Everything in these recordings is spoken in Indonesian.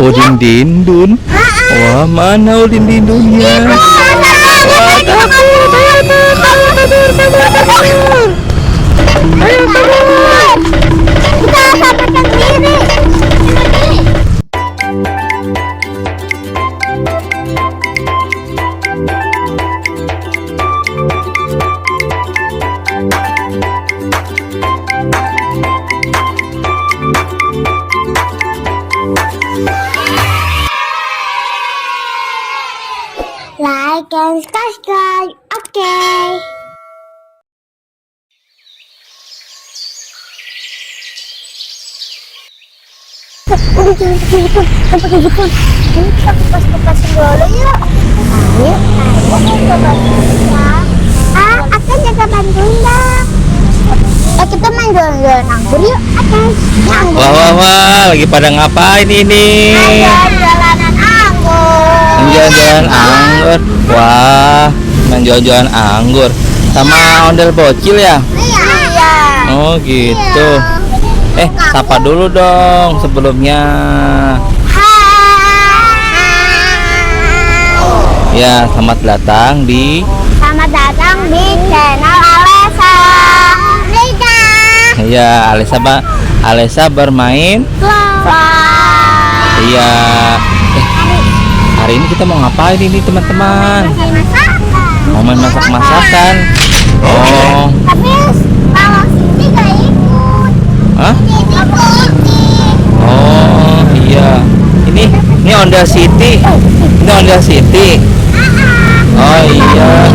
Udin Dindun. Wah, mana Udin Dindunnya? Wah, takut. Ayo kabur. Kita selamatkan diri. Like and subscribe, okay. Udah jangan pakai gitu. Ini kita kupas-kupasin dulu yuk. Ayo, kita bantuin ya. Akan jaga bantuin dong. Kita main jualan anggur yuk, Akan. Wah, lagi pada ngapain ini? Jalanan anggur. Jalan-jalan anggur. Wah, main jalan-jalan anggur sama ondel bocil ya? Iya. Oh gitu. Sapa dulu dong sebelumnya. Ya, selamat datang di channel Alesa. Ya, Alesa bermain. Iya. Hari ini kita mau ngapain ini teman-teman? Mau main masak-masakan. Oh. Tapi kalau Siti gak ikut. Hah? Oh iya. Ini Honda City. Ini Honda City. Oh iya.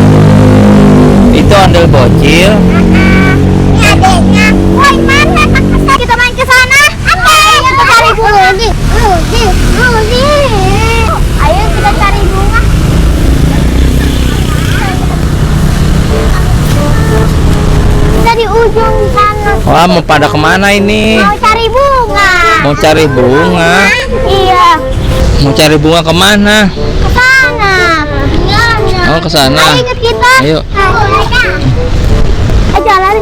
Itu ondel bocil. Ini adeknya. Woi, mana? Kita main ke sana. Kita cari bunga. Ayo kita cari bunga. Kita di ujung sana. Wah, mau pada kemana ini? Mau cari bunga. Mau cari bunga? Iya. Mau cari bunga kemana? Ke sana. Oh, ke sana. Ayo ikut kita. Ayo. Jalan.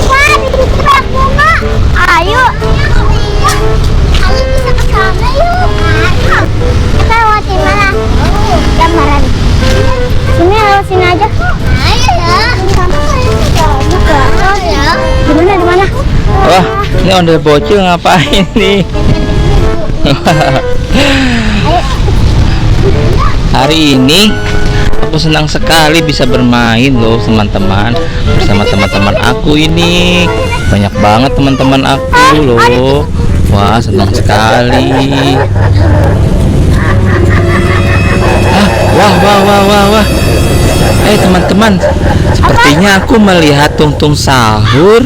Wah, di situ banyak bunga. Ayo. Ayo bisa ke sana yuk. Kita lewatin mana? Gambaran. Sini lewat sini aja. Ayo ya. Di mana? Wah, ini ondel bocil ngapain nih? Hari ini aku senang sekali bisa bermain loh teman-teman, bersama teman-teman aku ini. Banyak banget teman-teman aku loh. Wah, senang sekali. Wah. Teman-teman, sepertinya aku melihat Tung Sahur.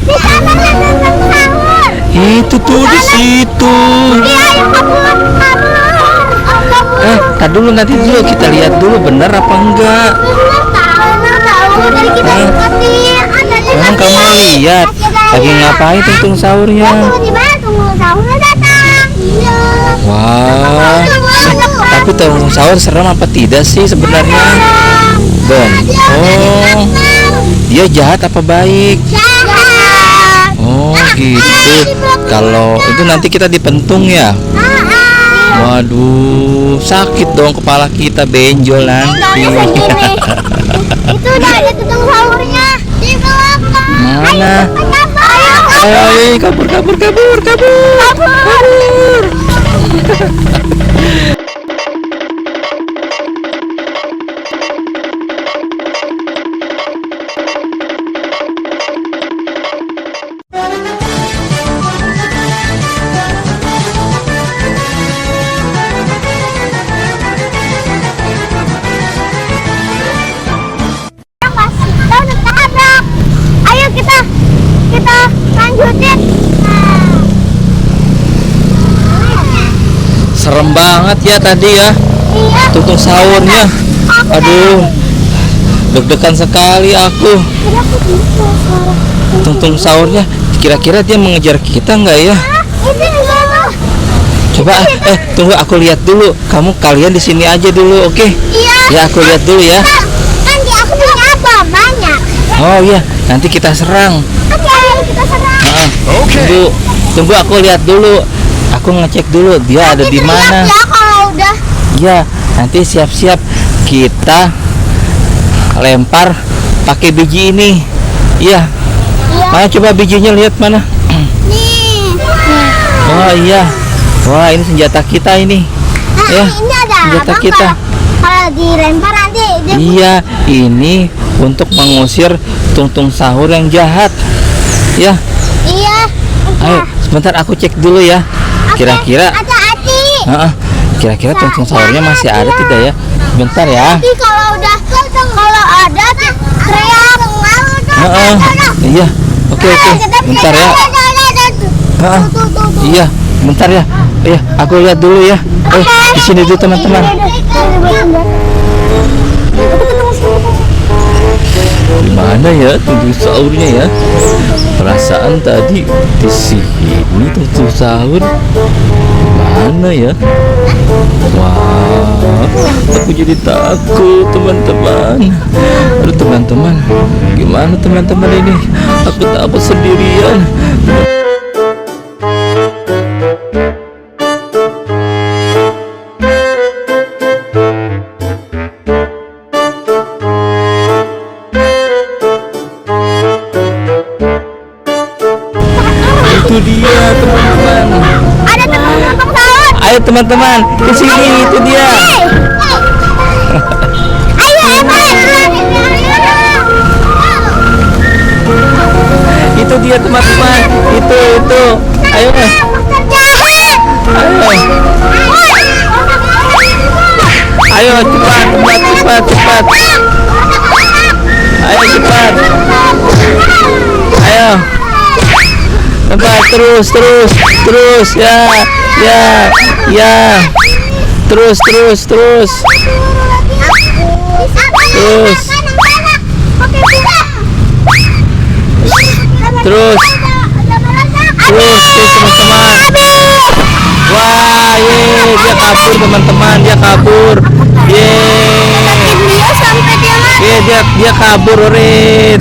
Di sana sahur. Itu tuh di situ. Iya, ayo kabur. Tar dulu, nanti dulu kita lihat dulu bener apa enggak. Tahu dari kita ingetin. Emang kamu lihat lagi ngapain Tung Sahurnya? Tiba-tiba tunggu sahurnya datang. Iya. Wah, tapi Tung Sahur serem apa tidak sih sebenarnya? Oh, dia jahat apa baik? Jahat. Oh gitu. Kalau itu nanti kita dipentung ya. Waduh, sakit dong kepala kita, benjol nanti. Itu udah ada tukang sahurnya di belakang. Mana? Ayo, Kabur. Ayo kita lanjutin. Serem banget ya tadi ya. Iya. Tung Sahurnya. Aduh, deg-degan sekali aku. Tung Sahurnya, kira-kira dia mengejar kita nggak ya? Coba, tunggu aku lihat dulu. Kalian di sini aja dulu, oke? Iya. Ya, aku lihat dulu ya. Nanti aku punya apa? Banyak. Oh iya, nanti kita serang. Oke, kita serang. Tunggu. Tunggu aku lihat dulu. Aku ngecek dulu dia ada di mana. Ya kalau udah. Ya, nanti siap-siap kita lempar pakai biji ini. Iya. Iya. Mana coba bijinya, lihat mana? Nih. Oh iya. Wah, ini senjata kita ini. Ya, Ini ada senjata abang kita. Kalau dilempar nanti dia Iya, ini untuk mengusir tung-tung sahur yang jahat. Ya, Iya. ayo sebentar aku cek dulu ya. Kira-kira, Hati-hati. kira-kira tung-tung sahurnya masih ada tidak ya? Bentar ya. Nanti kalau ada teriak. Iya. Oke. Bentar ya. Iya, bentar ya. Iya, aku lihat dulu ya. Di sini dulu teman-teman. Mana ya tung-tung sahurnya ya? Perasaan tadi di sini tung-tung sahur. Mana ya? Wah, aku jadi takut teman-teman. Aduh teman-teman, gimana teman-teman ini? Aku takut sendirian. Itu dia teman-teman. Ada teman-teman sahur. Ayo teman-teman, ke sini itu dia. Ayo Evan. Itu dia teman-teman. Itu. Ayo. Ayo. Ayo cepat. Ayo cepat. Ayo. Cepat terus ya. Terus. Terus. Teman-teman. Wah, dia kabur teman-teman, dia kabur. Dia kabur, Ore.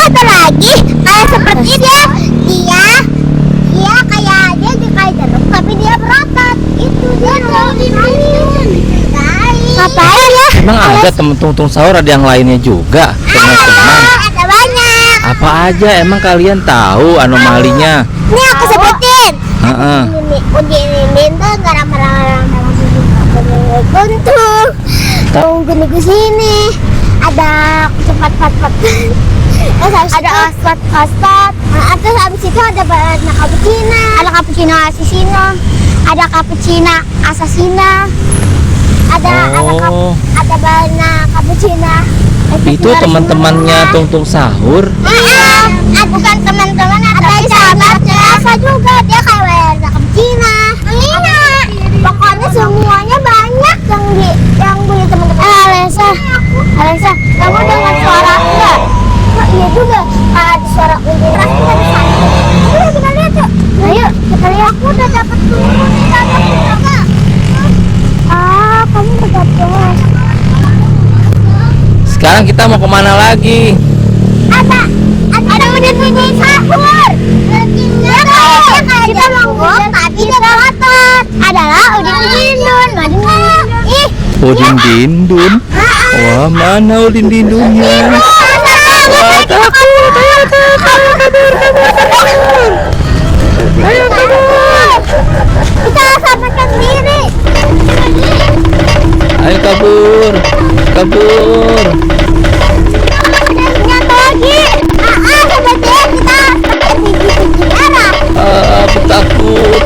Ada lagi kayak seperti dia kayak jeruk tapi dia berotot. Itu dia ngapain ya? Emang ada tung-tung sahur ada yang lainnya juga, teman-teman. Ada banyak. Apa aja emang kalian tahu anomalinya? Ini aku sebutin. Heeh. Ini tuh garam-garam guntung. Gunung ke sini. Ada cepat-cepat. Ada ospat. Terus habis itu ada banana cappuccino. Ada cappuccino assassino. Ada cappuccino assassino. Ada banana cappuccino. Itu teman-temannya tung-tung sahur. Bukan teman-teman, ada sahabatnya. Asa juga dia kayak banana cappuccino. Pokoknya semuanya banyak yang punya teman-teman. Alesa, kamu dengar suara enggak? Iya juga, ada suara ungu. Kita lihat yuk. Ayo, kita lihat. Aku udah dapat turun. Kamu udah dapat. Sekarang kita mau kemana lagi? Ada udin sahur. Dia kayak kita mau tapi dia berotot. Adalah udin dindun. Udin Dindun. Wah, mana Udin Dindunnya? Wah, takut. Ayo kabur. Kita selamatkan diri. Ayo kabur. Nyatu lagi. Sepertinya kita tinggi darah. Aku takut.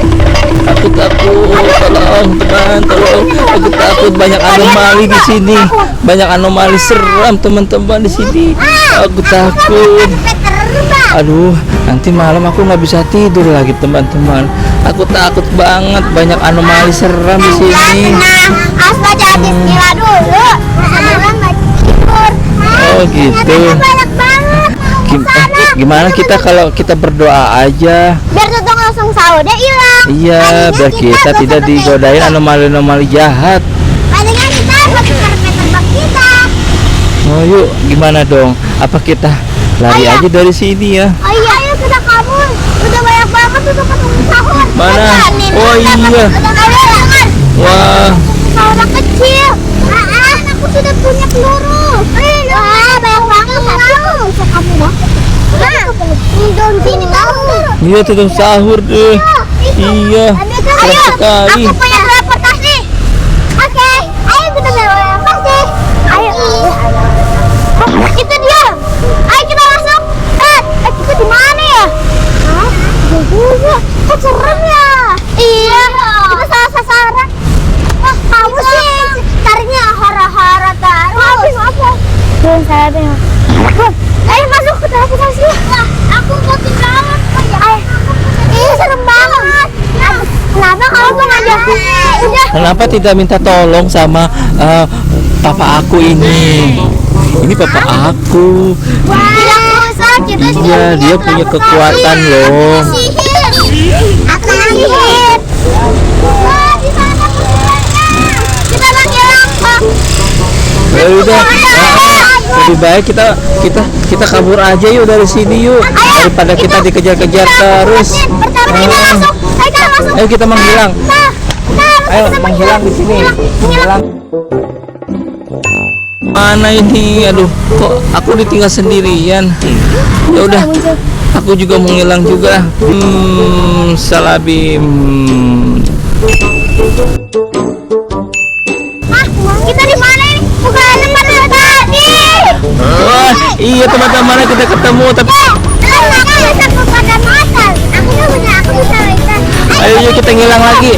Tolong teman, tolong. Aku takut, banyak anomali di sini. Banyak anomali seram teman-teman di sini. Aku takut. Aduh, nanti malam aku nggak bisa tidur lagi teman-teman. Aku takut banget, banyak anomali seram di sini. Harus baca bismillah dulu. Malam nggak tidur. Oh gitu. Banyak banget. Gimana kita kalau kita berdoa aja? Biar tutung langsung sahurnya hilang. Iya, biar kita tidak digodain anomali-anomali jahat. Palingan kita pakai karpet terbang kita. Oh, yuk, gimana dong? Apa kita lari aja dari sini ya? Oh iya, ayo kita kabur. Udah banyak banget tuh tempat sahur. Mana? Oh iya. Wah, Saudara kecil. Aku sudah punya peluru. Wah, banyak banget. Tapi aku bisa kamu banget. Daun sini kamu. iya tetap sahur deh. Iya, keren sekali. Aku punya teleportasi. Oke, ayo kita teleportasi. Ayo. Itu dia. Ayo kita masuk. Kita di mana ya? Hah? Kok serem ya? Iya. Kita salah sasaran. Wah, kamu sih carinya hara-hara terus. Apa? Belum saya tengok. Ayo masuk ke teleportasi. Wah, aku mau tinggal. Ayo. Ih, serem banget. Kenapa kamu mau ngajak? Udah. Kenapa tidak minta tolong sama papa aku ini? Ini papa aku. Tidak usah, kita Iya, dia punya kekuatan loh. sihir. Aku sihir. Wah, di sana pesugihannya. Kita panggil rampok. Ya udah, lebih baik kita kabur aja yuk dari sini yuk, daripada kita dikejar-kejar terus. Pertama kita masuk. Ayo kita masuk. Ayo kita menghilang. Ayo kita menghilang di sini. Menghilang. Mana ini? Aduh, kok aku ditinggal sendirian? Ya udah, aku juga menghilang juga. Salabim. Kita di mana ini? Bukan tempat yang tadi. Wah, iya teman-teman kita ketemu tapi Aku bisa pada makan. Aku bisa makan. ayo yuk kita ngilang lagi.